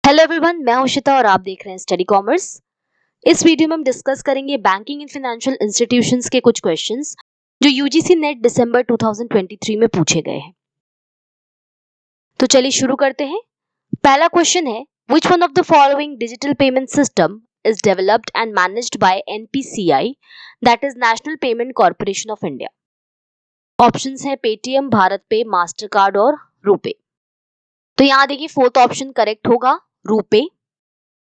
Hello everyone, मैं हूं शिता और आप देख रहे हैं स्टडी कॉमर्स। इस वीडियो में हम डिस्कस करेंगे बैंकिंग एंड फाइनेंशियल इंस्टीट्यूशंस के कुछ क्वेश्चंस जो यूजीसी नेट दिसंबर 2023 में पूछे गए हैं। तो चलिए शुरू करते हैं। पहला क्वेश्चन है, which one of the following digital payment system is developed and managed by NPCI, that is national payment corporation of India. Options हैं पेटीएम, भारत पे, मास्टर कार्ड और रूपे। तो यहाँ देखिए फोर्थ ऑप्शन करेक्ट होगा, रूपे।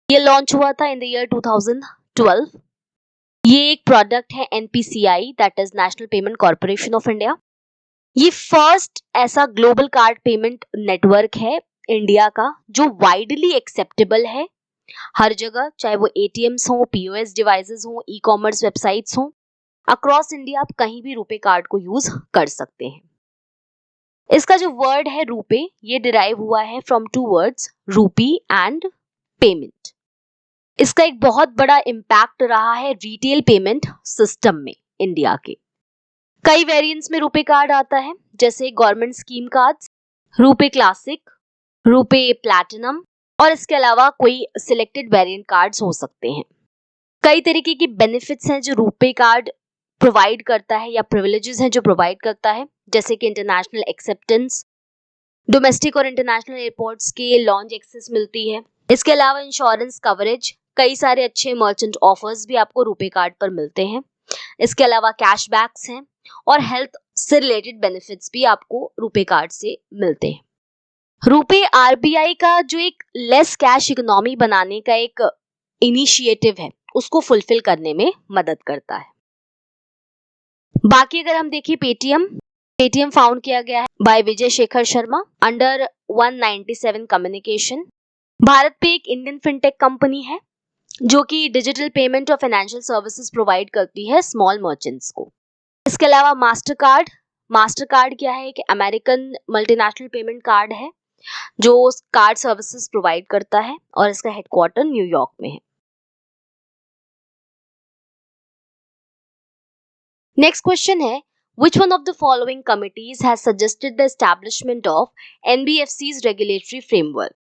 ये लॉन्च हुआ था इन द ईयर 2012। ये एक प्रोडक्ट है NPCI, that is national payment corporation of India. ये फर्स्ट ऐसा ग्लोबल कार्ड पेमेंट नेटवर्क है इंडिया का जो वाइडली एक्सेप्टेबल है हर जगह, चाहे वो एटीएम्स हो, पीओएस डिवाइसेस हो, ई कॉमर्स वेबसाइट्स हो, अक्रॉस इंडिया आप कहीं भी रुपे कार्ड को यूज कर सकते हैं। इसका जो वर्ड है रुपे, ये डिराइव हुआ है from two words rupee and payment. इसका एक बहुत बड़ा इम्पैक्ट रहा है रिटेल पेमेंट सिस्टम में इंडिया के। कई वेरिएंट्स में रुपे कार्ड आता है, जैसे government scheme cards, RuPay classic, RuPay platinum, और इसके अलावा कोई सिलेक्टेड वेरिएंट कार्ड्स हो सकते हैं। कई तरीके की बेनिफिट्स हैं जो रुपे कार्ड प्रोवाइड करता है या प्रिविलेजेस हैं जो प्रोवाइड करता है, जैसे कि इंटरनेशनल एक्सेप्टेंस, डोमेस्टिक और इंटरनेशनल एयरपोर्ट्स के लॉन्च एक्सेस मिलती है। इसके अलावा इंश्योरेंस कवरेज, कई सारे अच्छे मर्चेंट ऑफर्स भी आपको रुपे कार्ड पर मिलते हैं। इसके अलावा कैशबैक्स हैं और हेल्थ से रिलेटेड बेनिफिट्स भी आपको रुपे कार्ड से मिलते हैं। रुपे आरबीआई का जो एक लेस कैश इकोनॉमी बनाने का एक इनिशिएटिव है, उसको फुलफिल करने में मदद करता है। बाकी अगर हम देखें पेटीएम फाउंड किया गया है bye Vijay Shekhar Sharma under 197 communication. Bharat पे एक इंडियन फिनटेक कंपनी है जो कि डिजिटल पेमेंट और फाइनेंशियल सर्विसेज प्रोवाइड करती है स्मॉल मर्चेंट्स को। इसके अलावा मास्टर कार्ड क्या है, एक अमेरिकन मल्टीनेशनल पेमेंट कार्ड है जो कार्ड सर्विसेज प्रोवाइड करता है और इसका हेडक्वार्टर न्यूयॉर्क में है। नेक्स्ट क्वेश्चन है, which one of the following committees has suggested the establishment of NBFC's regulatory framework?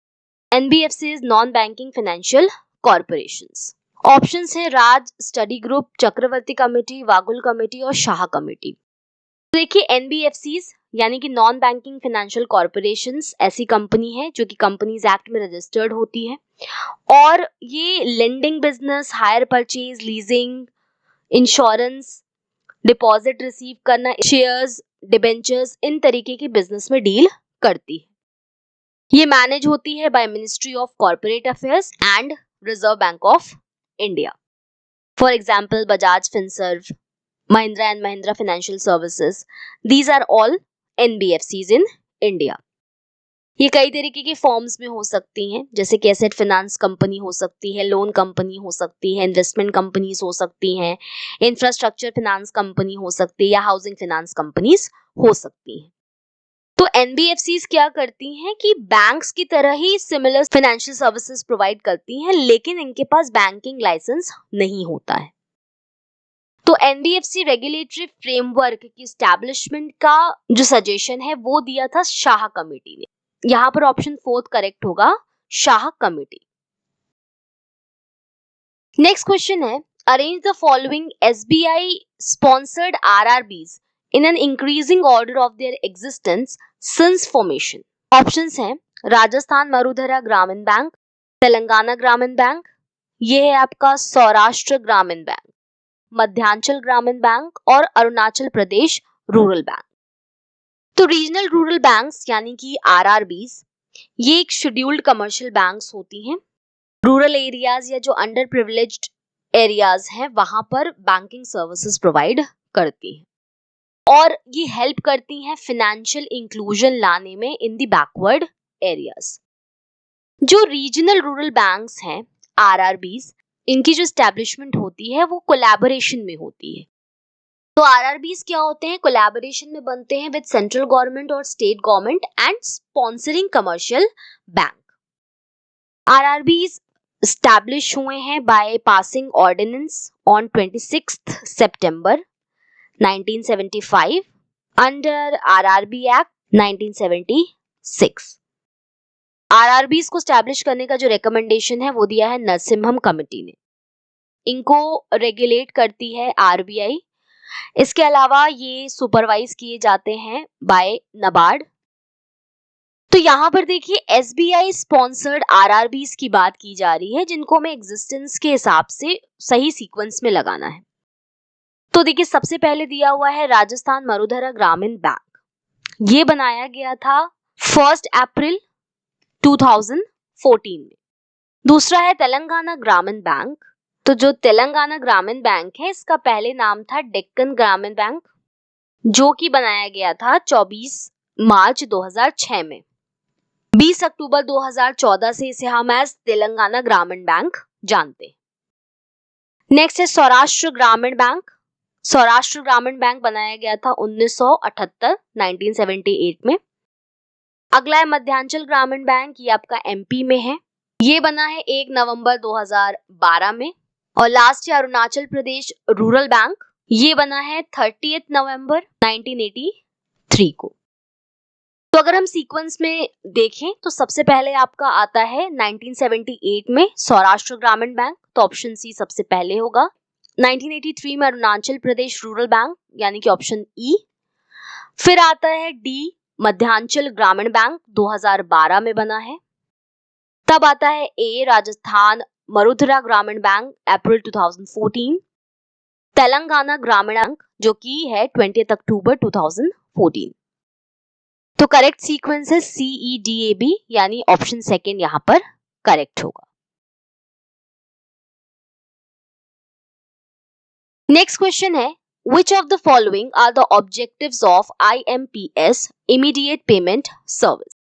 NBFC's non-banking financial corporations. Options है राज स्टडी ग्रुप, चक्रवर्ती कमेटी, वागुल कमेटी और शाह कमेटी। देखिए एनबीएफसीज यानी कि नॉन बैंकिंग फाइनेंशियल कॉर्पोरेशंस ऐसी company है जो कि कंपनीज एक्ट में रजिस्टर्ड होती है और ये lending business, hire purchase, leasing, insurance, deposit receive करना, शेयर्स, डिबेंचर्स, इन तरीके की बिजनेस में डील करती है। ये मैनेज होती है by ministry of corporate affairs and reserve bank of India. For example Bajaj Finserv, Mahindra and Mahindra financial services, these are all NBFCs in India. ये कई तरीके के फॉर्म्स में हो सकती हैं, जैसे कि एसेट फाइनेंस कंपनी हो सकती है, लोन कंपनी हो सकती है, इन्वेस्टमेंट कंपनीज हो सकती हैं, इंफ्रास्ट्रक्चर फाइनेंस कंपनी हो सकती है या हाउसिंग फाइनेंस कंपनीज हो सकती हैं। तो एनबीएफसीज क्या करती हैं कि बैंक्स की तरह ही सिमिलर फाइनेंशियल सर्विसेज प्रोवाइड करती हैं, लेकिन इनके पास बैंकिंग लाइसेंस नहीं होता है। तो एनबीएफसी रेगुलेटरी फ्रेमवर्क की एस्टैब्लिशमेंट का जो सजेशन है वो दिया था शाह कमेटी ने। यहां पर ऑप्शन फोर्थ करेक्ट होगा, शाह कमेटी। नेक्स्ट क्वेश्चन है, arrange the following SBI sponsored RRBs in an increasing order of their existence since formation. Options हैं राजस्थान मरुधरा ग्रामीण बैंक, तेलंगाना ग्रामीण बैंक, ये है आपका सौराष्ट्र ग्रामीण बैंक, मध्यांचल ग्रामीण बैंक और अरुणाचल प्रदेश रूरल बैंक। तो रीजनल रूरल बैंक्स यानी कि आरआरबीज, ये एक शेड्यूल्ड कमर्शियल बैंक्स होती हैं। रूरल एरियाज या जो अंडर प्रिविलेज्ड एरियाज हैं वहां पर बैंकिंग सर्विसेज प्रोवाइड करती हैं और ये हेल्प करती हैं फाइनेंशियल इंक्लूजन लाने में इन द बैकवर्ड एरियाज। जो रीजनल रूरल बैंक्स हैं आरआरबीज, इनकी जो एस्टैब्लिशमेंट होती है वो कोलैबोरेशन में होती है। तो आरआरबीज क्या होते हैं, कोलैबोरेशन में बनते हैं विद सेंट्रल गवर्नमेंट और state government and sponsoring commercial bank. RRBs establish हुए हैं by passing ordinance on 26 September 1975 under RRB act 1976। RRBs को स्टैब्लिश करने का जो रिकमेंडेशन है वो दिया है नरसिम्हम कमेटी ने। इनको रेगुलेट करती है आरबीआई। इसके अलावा ये सुपरवाइज किए जाते हैं बाय नबार्ड। तो यहाँ पर देखिए एसबीआई स्पॉन्सर्ड आरआरबीज की बात की जा रही है, जिनको हमें एग्जिस्टेंस के हिसाब से सही सीक्वेंस में लगाना है। तो देखिए सबसे पहले दिया हुआ है राजस्थान मरुधरा ग्रामीण बैंक। ये बनाया गया था 1 अप्रैल 2014 में। दूसरा है तेलंगाना ग्रामीण बैंक। तो जो तेलंगाना ग्रामीण बैंक है इसका पहले नाम था डेक्कन ग्रामीण बैंक, जो कि बनाया गया था 24 मार्च 2006 में। 20 अक्टूबर 2014 से इसे हम एज तेलंगाना ग्रामीण बैंक जानते हैं। नेक्स्ट है सौराष्ट्र ग्रामीण बैंक। सौराष्ट्र ग्रामीण बैंक बनाया गया था 1978 में। अगला है मध्यांचल ग्रामीण बैंक, ये आपका एमपी में है। ये बना है 1 नवंबर 2012 में। और लास्ट है अरुणाचल प्रदेश रूरल बैंक। ये बना है 30 नवंबर 1983 को। तो अगर हम सीक्वेंस में देखें तो सबसे पहले आपका आता है 1978 में सौराष्ट्र ग्रामीण बैंक, तो ऑप्शन सी सबसे पहले होगा। 1983 में अरुणाचल प्रदेश रूरल बैंक, यानी कि ऑप्शन ई। फिर आता है डी मध्यांचल ग्रामीण बैंक, 2012 में बना है। तब आता है ए राजस्थान मरुधरा ग्रामीण बैंक, अप्रैल 2014। तेलंगाना ग्रामीण बैंक जो कि है 20 अक्टूबर 2014। तो करेक्ट सीक्वेंस है CEDAB, यानी ऑप्शन सेकंड यहां पर करेक्ट होगा। नेक्स्ट क्वेश्चन है which of the following are the objectives of IMPS immediate payment service?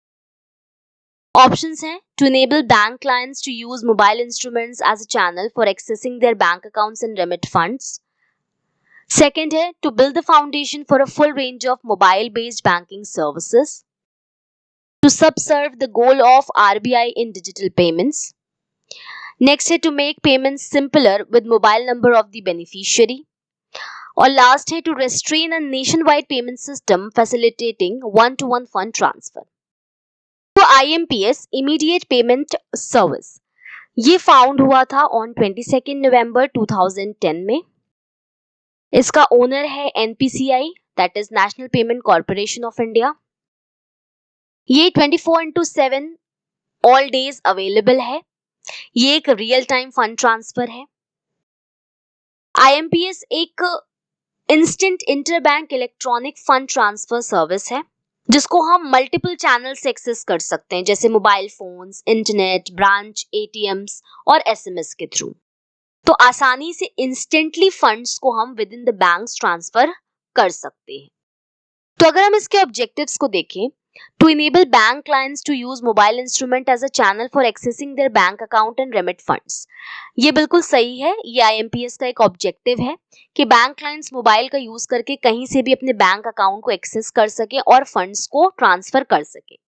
Options हैं to enable bank clients to use mobile instruments as a channel for accessing their bank accounts and remit funds. Second है to build the foundation for a full range of mobile based banking services. To subserve the goal of RBI in digital payments. Next है to make payments simpler with mobile number of the beneficiary. और last है to restrain a nationwide payment system facilitating one to one fund transfer. तो IMPS immediate payment service ये found हुआ था on 22 नवंबर 2010 में। इसका owner है NPCI, that is national payment corporation of India. ये 24/7 ऑल डेज अवेलेबल है। ये एक रियल टाइम फंड ट्रांसफर है। आईएमपीएस एक instant interbank electronic fund transfer service है, जिसको हम मल्टीपल चैनल से एक्सेस कर सकते हैं, जैसे mobile phones, internet, branch ATMs और एसएमएस के थ्रू। तो आसानी से इंस्टेंटली फंड्स को हम with in the banks transfer कर सकते हैं। तो अगर हम इसके ऑब्जेक्टिव्स को देखें, to enable bank clients to use mobile instrument as a channel for accessing their bank account and remit funds. ये बिल्कुल सही है। ये आईएमपीएस का एक ऑब्जेक्टिव है कि बैंक क्लाइंट्स मोबाइल का यूज करके कहीं से भी अपने बैंक अकाउंट को एक्सेस कर सके और फंड्स को ट्रांसफर कर सके।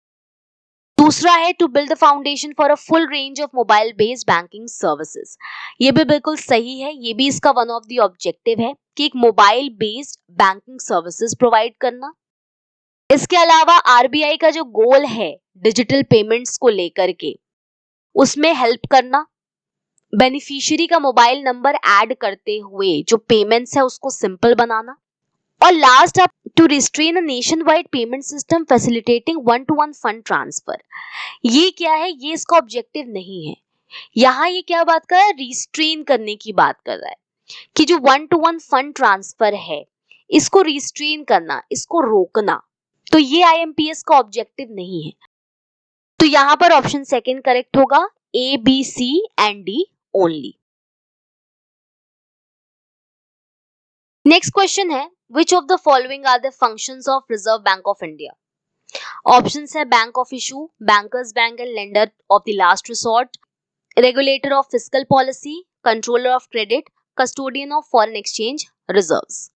दूसरा है to build the foundation for a full range of mobile based banking services. ये भी बिल्कुल सही है। ये भी इसका वन ऑफ द ऑब्जेक्टिव है कि एक mobile based banking services provide करना। इसके अलावा आरबीआई का जो गोल है डिजिटल पेमेंट्स को लेकर के, उसमें हेल्प करना, बेनिफिशियरी का मोबाइल नंबर ऐड करते हुए जो पेमेंट्स है उसको सिंपल बनाना, और last up to restrain a nation wide payment system facilitating one to one fund transfer. ये क्या है? ये इसका ऑब्जेक्टिव नहीं है। यहाँ ये क्या बात कर रहा है? रिस्ट्रेन करने की बात कर रहा है कि जो one to one fund transfer है इसको रिस्ट्रेन करना, इसको रोकना। तो ये आईएमपीएस का ऑब्जेक्टिव नहीं है। तो यहां पर ऑप्शन सेकंड करेक्ट होगा, A B C and D only. Next question है which of the following are the functions of reserve bank of India? Options है bank of issue, bankers bank and lender of the last resort, regulator of fiscal policy, controller of credit, custodian of foreign exchange reserves.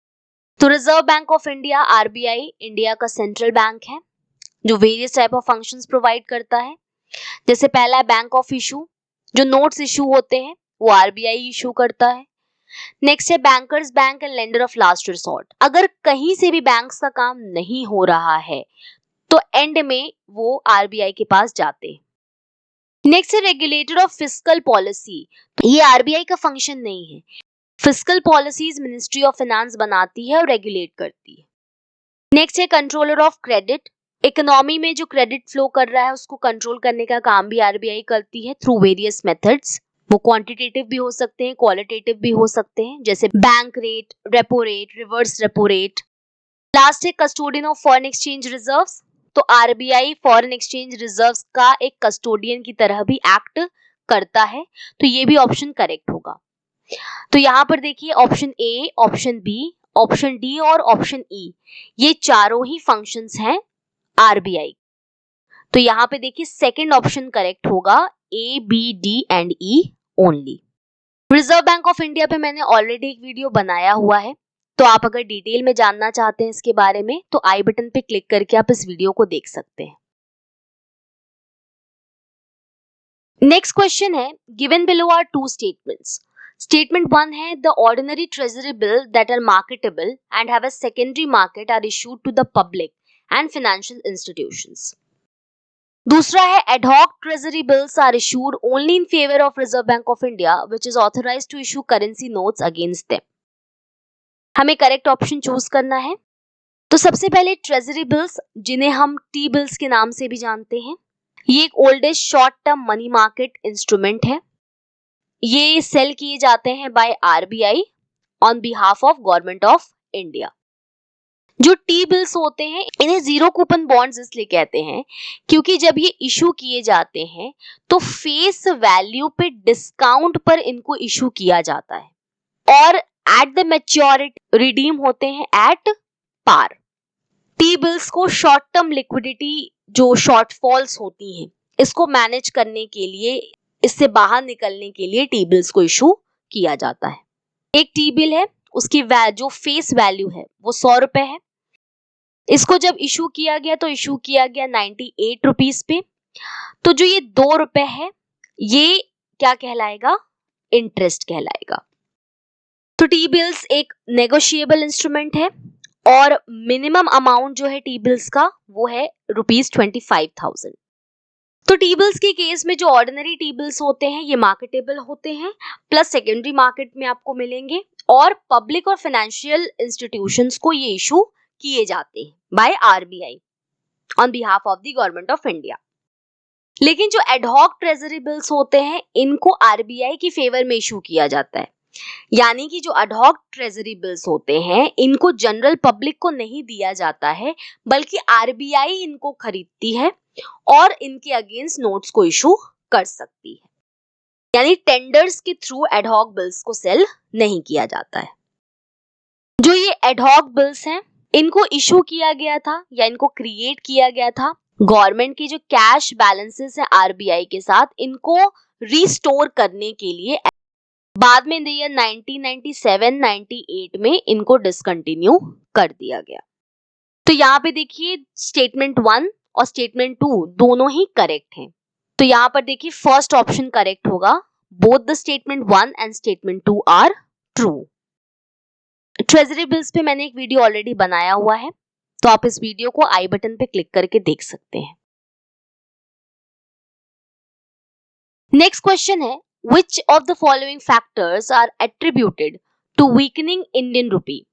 तो reserve bank of India RBI India का central bank है जो various type of functions provide करता है। जैसे पहला है bank of issue, जो नोट्स इशू होते हैं वो आरबीआई इशू करता है। नेक्स्ट है bankers bank and lender of last resort. अगर कहीं से भी बैंक्स का काम नहीं हो रहा है तो एंड में वो आरबीआई के पास जाते हैं। नेक्स्ट है रेगुलेटर ऑफ फिस्कल पॉलिसी। तो ये आरबीआई का फंक्शन नहीं है। Fiscal policies ministry of finance बनाती है और रेगुलेट करती है। नेक्स्ट है कंट्रोलर ऑफ क्रेडिट। इकोनॉमी में जो क्रेडिट फ्लो कर रहा है उसको कंट्रोल करने का काम भी आरबीआई करती है थ्रू वेरियस मेथड्स। वो क्वांटिटेटिव भी हो सकते हैं, क्वालिटेटिव भी हो सकते हैं, जैसे bank rate, repo rate, reverse repo rate. Last है custodian of foreign exchange reserves. तो आरबीआई फॉरेन एक्सचेंज रिजर्व्स का एक कस्टोडियन की तरह भी एक्ट करता है। तो ये भी ऑप्शन करेक्ट होगा। तो यहाँ पर देखिए option A, option B, option D और ऑप्शन ई, ये चारों ही फंक्शंस हैं आरबीआई। तो यहाँ पे देखिए सेकंड ऑप्शन करेक्ट होगा, A B D and E only. Reserve bank of India पे मैंने ऑलरेडी एक वीडियो बनाया हुआ है, तो आप अगर डिटेल में जानना चाहते हैं इसके बारे में तो आई बटन पे क्लिक करके आप इस वीडियो को देख सकते हैं। नेक्स्ट क्वेश्चन है, given below are two statements. Statement 1 है the ordinary treasury bill that are marketable and have a secondary market are issued to the public and financial institutions. दूसरा है ad hoc treasury bills are issued only in favour of reserve bank of India which is authorised to issue currency notes against them. हमें correct option choose करना है। तो सबसे पहले treasury bills, जिन्हें हम टी बिल्स के नाम से भी जानते हैं, ये एक oldest short term money market instrument है। ये सेल किए जाते हैं by RBI on behalf of government of India. जो टी बिल्स होते हैं इन्हें जीरो कूपन बॉन्ड्स इसलिए कहते हैं क्योंकि जब ये इशू किए जाते हैं तो फेस वैल्यू पे डिस्काउंट पर इनको इशू किया जाता है और एट द मैच्योरिटी रिडीम होते हैं एट पार। टी बिल्स को शॉर्ट टर्म लिक्विडिटी जो शॉर्टफॉल्स होती हैं इसको मैनेज करने के लिए, इससे बाहर निकलने के लिए टी बिल्स को इशू किया जाता है। एक टी बिल है, उसकी जो फेस वैल्यू है वो 100 रुपए है। इसको जब इशू किया गया तो इशू किया गया 98 रुपीज पे। तो जो ये 2 रुपए है ये क्या कहलाएगा, इंटरेस्ट कहलाएगा। तो टी बिल्स एक नेगोशिएबल इंस्ट्रूमेंट है और मिनिमम अमाउंट जो है टी बिल्स का वो है ₹25,000। तो टी बिल्स के केस में जो ऑर्डिनरी टी बिल्स होते हैं ये मार्केटेबल होते हैं, प्लस सेकेंडरी मार्केट में आपको मिलेंगे और पब्लिक और फाइनेंशियल इंस्टीट्यूशंस को ये इशू किए जाते हैं by RBI on behalf of the government of India. लेकिन जो एडहॉक ट्रेजरी बिल्स होते हैं इनको आरबीआई की फेवर में इशू किया जाता है, यानी कि जो एडहॉक ट्रेजरी बिल्स होते हैं इनको जनरल पब्लिक को नहीं दिया जाता है बल्कि आरबीआई इनको खरीदती है और इनके अगेंस्ट नोट्स को इशू कर सकती है, यानी टेंडर्स के थ्रू एडहॉक बिल्स को सेल नहीं किया जाता है। जो ये एडहॉक बिल्स हैं इनको इशू किया गया था या इनको क्रिएट किया गया था गवर्नमेंट की जो कैश बैलेंसेस है आरबीआई के साथ इनको रिस्टोर करने के लिए। बाद में ईयर 1997-98 में इनको डिसकंटिन्यू कर दिया गया। तो यहाँ पे देखिए स्टेटमेंट 1 और स्टेटमेंट 2 दोनों ही करेक्ट हैं। तो यहाँ पर देखिए फर्स्ट ऑप्शन करेक्ट होगा, both the statement 1 and statement 2 are true. Treasury bills पे मैंने एक वीडियो ऑलरेडी बनाया हुआ है, तो आप इस वीडियो को आई बटन पे क्लिक करके देख सकते हैं। नेक्स्ट क्वेश्चन है, which of the following factors are attributed to weakening Indian rupee?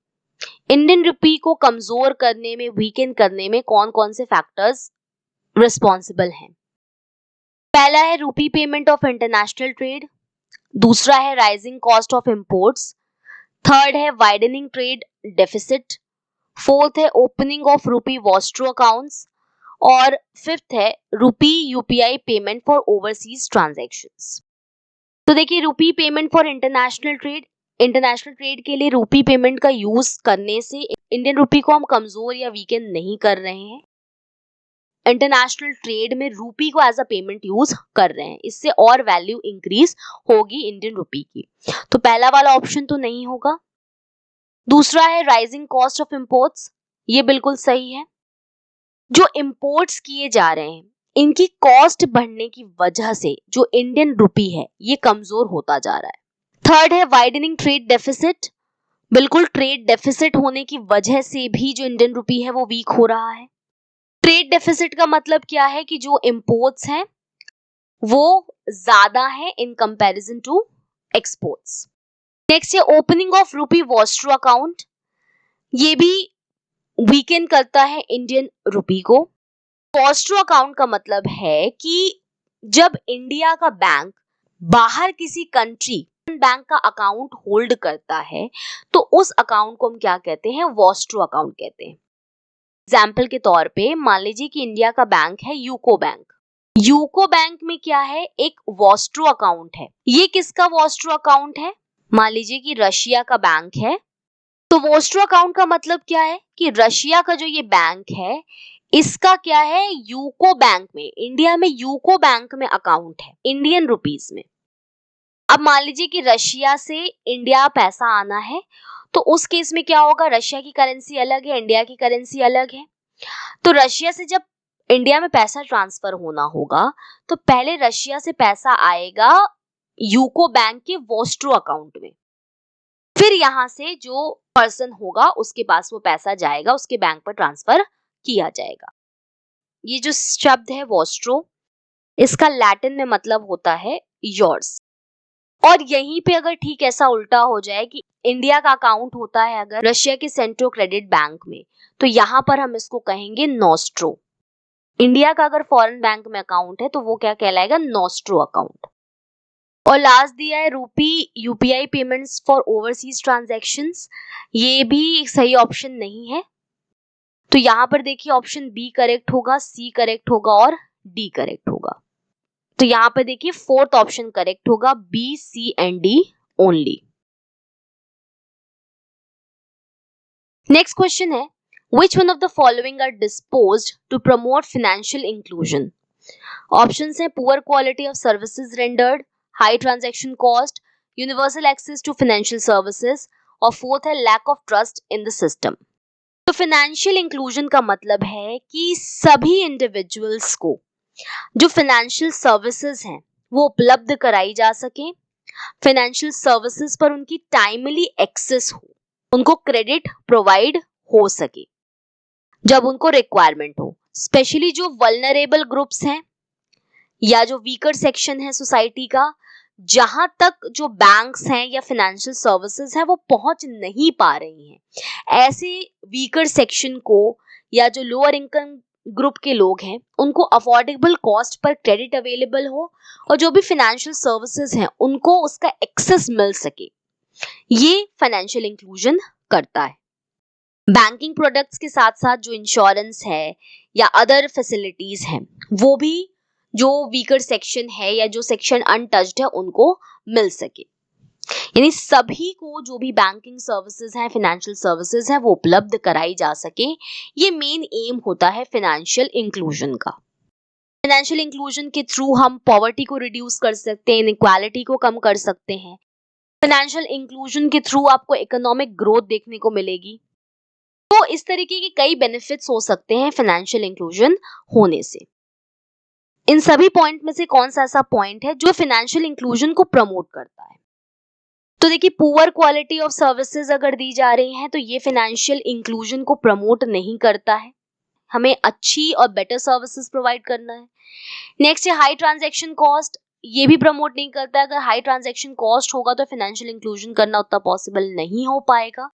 Indian rupee को कमजोर करने में, वीकन करने में कौन कौन से फैक्टर्स रिस्पॉन्सिबल हैं? पहला है रूपी पेमेंट ऑफ इंटरनेशनल ट्रेड, दूसरा है rising cost of imports, third है वाइडनिंग ट्रेड डेफिसिट, फोर्थ है opening of rupee Vostro accounts और फिफ्थ है रूपी UPI payment for overseas transactions. तो देखिए रूपी पेमेंट फॉर इंटरनेशनल ट्रेड के लिए रूपी पेमेंट का यूज करने से इंडियन रुपी को हम कमजोर या वीकन नहीं कर रहे हैं, इंटरनेशनल ट्रेड में रूपी को एज अ पेमेंट यूज कर रहे हैं, इससे और वैल्यू इंक्रीज होगी इंडियन रुपी की। तो पहला वाला ऑप्शन तो नहीं होगा। दूसरा है राइजिंग कॉस्ट ऑफ इंपोर्ट्स, ये बिल्कुल सही है। जो इंपोर्ट्स किए जा रहे हैं इनकी कॉस्ट बढ़ने की वजह से जो इंडियन रुपी है ये कमजोर होता जा रहा है। थर्ड है वाइडनिंग ट्रेड डेफिसिट, बिल्कुल ट्रेड डेफिसिट होने की वजह से भी जो इंडियन रुपी है वो वीक हो रहा है। ट्रेड डेफिसिट का मतलब क्या है कि जो इंपोर्ट्स हैं वो ज्यादा है in comparison to exports. Next है opening of rupee vostro account, ये भी वीकेन करता है इंडियन रूपी को। वॉस्ट्रो अकाउंट का मतलब है कि जब इंडिया का बैंक बाहर किसी कंट्री बैंक का अकाउंट होल्ड करता है तो उस अकाउंट को हम क्या कहते हैं, वॉस्ट्रो अकाउंट कहते हैं। एग्जाम्पल के तौर पे मान लीजिए कि इंडिया का बैंक है यूको बैंक। यूको बैंक में क्या है, एक वॉस्ट्रो अकाउंट है। ये किसका वॉस्ट्रो अकाउंट है, मान लीजिए कि रशिया का बैंक है। तो वॉस्ट्रो अकाउंट का मतलब क्या है कि रशिया का जो ये बैंक है इसका क्या है, यूको बैंक में, इंडिया में यूको बैंक में अकाउंट है इंडियन रुपीस में। अब मान लीजिए कि रशिया से इंडिया पैसा आना है तो उस केस में क्या होगा, रशिया की करेंसी अलग है, इंडिया की करेंसी अलग है। तो रशिया से जब इंडिया में पैसा ट्रांसफर होना होगा तो पहले रशिया से पैसा आएगा यूको बैंक के वॉस्ट्रो अकाउंट में, फिर यहां से जो पर्सन होगा उसके पास वो पैसा जाएगा, उसके बैंक पर ट्रांसफर किया जाएगा। ये जो शब्द है वॉस्ट्रो, इसका लैटिन में मतलब होता है योर्स। और यहीं पे अगर ठीक ऐसा उल्टा हो जाए कि इंडिया का अकाउंट होता है अगर रशिया के सेंट्रो क्रेडिट बैंक में, तो यहाँ पर हम इसको कहेंगे नॉस्ट्रो। इंडिया का अगर फॉरेन बैंक में अकाउंट है तो वो क्या कहलाएगा, नॉस्ट्रो अकाउंट। और लास्ट दिया है रूपी UPI payments for overseas transactions, ये भी सही ऑप्शन नहीं है। तो यहाँ पर देखिए ऑप्शन बी करेक्ट होगा, सी करेक्ट होगा और डी करेक्ट होगा। तो यहाँ पर देखिए फोर्थ ऑप्शन करेक्ट होगा, B C and D only. Next question है, which one of the following are disposed to promote financial inclusion? Options है poor quality of services rendered, high transaction cost, universal access to financial services और fourth है lack of trust in the system। तो financial inclusion का मतलब है कि सभी individuals को जो फाइनेंशियल सर्विसेज हैं वो उपलब्ध कराई जा सके, फाइनेंशियल सर्विसेज पर उनकी टाइमली एक्सेस हो, उनको क्रेडिट प्रोवाइड हो सके जब उनको रिक्वायरमेंट हो। स्पेशली जो वल्नरेबल ग्रुप्स हैं या जो वीकर सेक्शन है सोसाइटी का, जहां तक जो बैंक्स हैं या फाइनेंशियल सर्विसेज है वो पहुंच नहीं पा रही हैं, ऐसे वीकर सेक्शन को या जो लोअर इनकम ग्रुप के लोग हैं उनको affordable cost per credit available हो और जो भी फाइनेंशियल सर्विसेज हैं उनको उसका एक्सेस मिल सके, ये फाइनेंशियल इंक्लूजन करता है। बैंकिंग प्रोडक्ट्स के साथ साथ जो इंश्योरेंस है या अदर फैसिलिटीज हैं वो भी जो वीकर सेक्शन है या जो सेक्शन अनटच्ड है उनको मिल सके, यानी सभी को जो भी बैंकिंग सर्विसेज है, फाइनेंशियल सर्विसेज है वो उपलब्ध कराई जा सके। ये मेन एम होता है फाइनेंशियल इंक्लूजन का। फाइनेंशियल इंक्लूजन के थ्रू हम पॉवर्टी को रिड्यूस कर सकते हैं, इनइक्वालिटी को कम कर सकते हैं। फाइनेंशियल इंक्लूजन के थ्रू आपको इकोनॉमिक ग्रोथ देखने को मिलेगी। तो इस तरीके के कई बेनिफिट्स हो सकते हैं फाइनेंशियल इंक्लूजन होने से। इन सभी पॉइंट में से कौन सा ऐसा पॉइंट है जो फाइनेंशियल इंक्लूजन को प्रमोट करता है? तो देखिए पुअर क्वालिटी ऑफ सर्विसेज अगर दी जा रही हैं तो ये फाइनेंशियल इंक्लूजन को प्रमोट नहीं करता है, हमें अच्छी और बेटर सर्विसेज प्रोवाइड करना है। नेक्स्ट है हाई ट्रांजैक्शन कॉस्ट, ये भी प्रमोट नहीं करता है। अगर हाई ट्रांजैक्शन कॉस्ट होगा तो फाइनेंशियल इंक्लूजन करना उतना पॉसिबल नहीं हो पाएगा।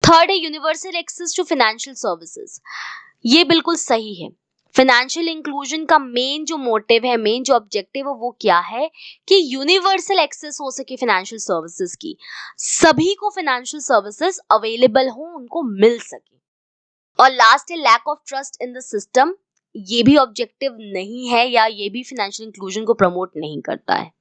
थर्ड है universal access to financial services, ये बिल्कुल सही है। फाइनेंशियल इंक्लूजन का मेन जो मोटिव है, मेन जो ऑब्जेक्टिव है वो क्या है कि यूनिवर्सल एक्सेस हो सके फाइनेंशियल सर्विसेज की, सभी को फाइनेंशियल सर्विसेज अवेलेबल हो, उनको मिल सके। और लास्ट है lack of trust in the system, ये भी ऑब्जेक्टिव नहीं है या ये भी फाइनेंशियल इंक्लूजन को प्रमोट नहीं करता है।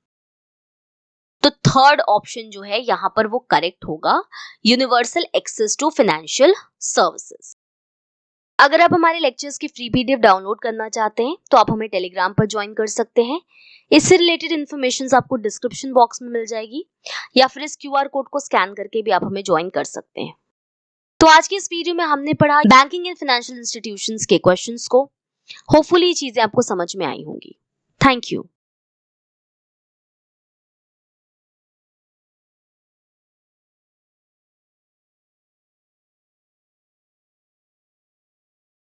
तो थर्ड ऑप्शन जो है यहां पर वो करेक्ट होगा, universal access to financial services. अगर आप हमारे लेक्चर्स की फ्री पीडीएफ डाउनलोड करना चाहते हैं तो आप हमें टेलीग्राम पर ज्वाइन कर सकते हैं। इससे रिलेटेड इन्फॉर्मेशन आपको डिस्क्रिप्शन बॉक्स में मिल जाएगी या फिर इस क्यूआर कोड को स्कैन करके भी आप हमें ज्वाइन कर सकते हैं। तो आज की इस वीडियो में हमने पढ़ा बैंकिंग एंड फाइनेंशियल इंस्टीट्यूशंस के क्वेश्चंस को। होपफुली ये चीजें आपको समझ में आई होंगी। Thank you.